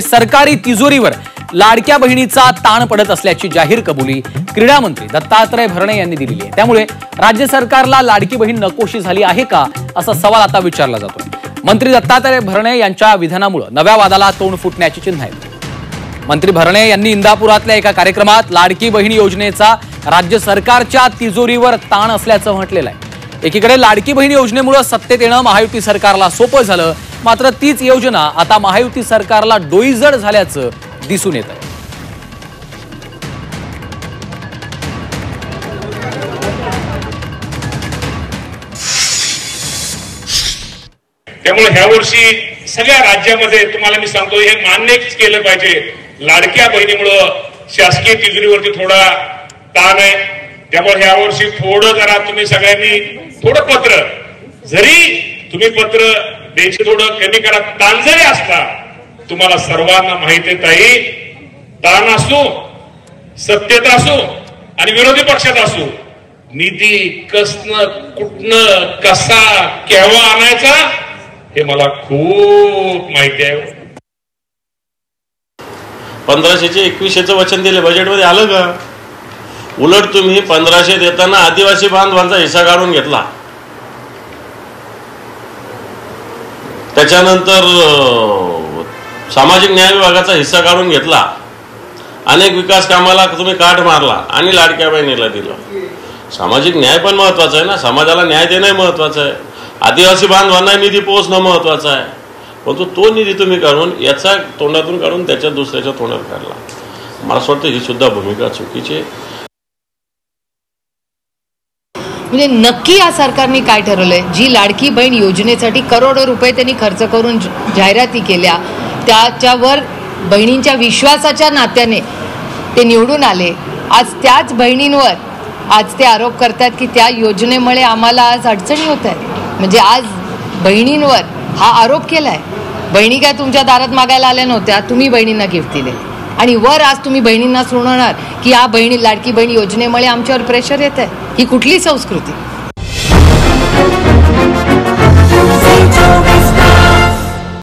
सरकारी तिजोरीवर लाडक्या बहिणीचा ताण पडत असल्याची जाहीर कबुली क्रीडा मंत्री दत्तात्रय भरणे यांनी दिलेली आहे। त्यामुळे राज्य सरकारला लाडकी बहीण नकोशी झाली आहे का असा सवाल आता विचारला जातोय। मंत्री दत्तात्रय भरणे यांच्या विधानामुळे नव्या वादाला तोंड फुटण्याची चिन्ह आहेत। मंत्री भरणे यांनी इंदापुरातल्या एका कार्यक्रमात लाडकी बहीण योजनेचा राज्य सरकारच्या तिजोरीवर ताण असल्याचं म्हटलेलं आहे। एकीकडे लाडकी बहीण योजनेमुळे सत्तेत येणं महायुती सरकारला सोपं झालं, मात्र तीच योजना आता महायुती सरकारला डोईजड झाल्याचं दिसून येत आहे। त्यामुळे ह्या वर्षी सगळ्या राज्यामध्ये तुम्हाला मी सांगतो हे मान्यच केलं पाहिजे, लाडक्या बहिणीमुळे शासकीय तिजोरीवरती थोडा ताण आहे। त्यामुळे ह्या वर्षी थोडं जरा तुम्ही सगळ्यांनी थोडं पत्र, जरी तुम्ही पत्र द्यायचे थोडं कमी करा, ताण जरी असला, तुम्हाला सर्वांना माहिती आहे ताई, ताण असो, सत्तेत असो आणि विरोधी पक्षात असो, निधी कसनं कुठनं कसा केव्हा आणायचा हे मला खूप माहिती आहे। 1500चे 2100चं वचन दिले, बजेटमध्ये आलं का? उलट तुम्ही 1500 देताना आदिवासी बांधवांचा हिस्सा काढून घेतला, त्याच्यानंतर सामाजिक न्याय विभागाचा हिस्सा काढून घेतला, अनेक विकास कामाला तुम्ही काट मारला आणि लाडक्या बहिणीला दिलं। सामाजिक न्याय पण महत्वाचा आहे ना, समाजाला न्याय देणं महत्वाचं आहे, आदिवासी बांधवांना निधी पोहोचणं महत्वाचं आहे, परंतु तो निधी तुम्ही काढून याचा तोंडातून काढून त्याच्या दुसऱ्याच्या तोंडात काढला। मला असं वाटतं ही सुद्धा भूमिका चुकीची आहे। म्हणजे नक्की या सरकारने काय ठरवलंय? जी लाडकी बहीण योजनेसाठी करोडो रुपये त्यांनी खर्च करून जाहिराती केल्या, त्याच्यावर बहिणींच्या विश्वासाच्या नात्याने ते निवडून आले, आज त्याच बहिणींवर आज ते आरोप करतात की त्या योजनेमुळे आम्हाला आज अडचणी होत आहेत। म्हणजे आज बहिणींवर हा आरोप केलाय, बहिणी काय तुमच्या दारात मागायला आल्या नव्हत्या, तुम्ही बहिणींना गिफ्ट दिले आणि वर आज तुम्ही बहिणींना सुनावणार की या लाडकी बहीण योजनेमुळे आमच्यावर प्रेशर येत आहे। ही कुठली संस्कृती?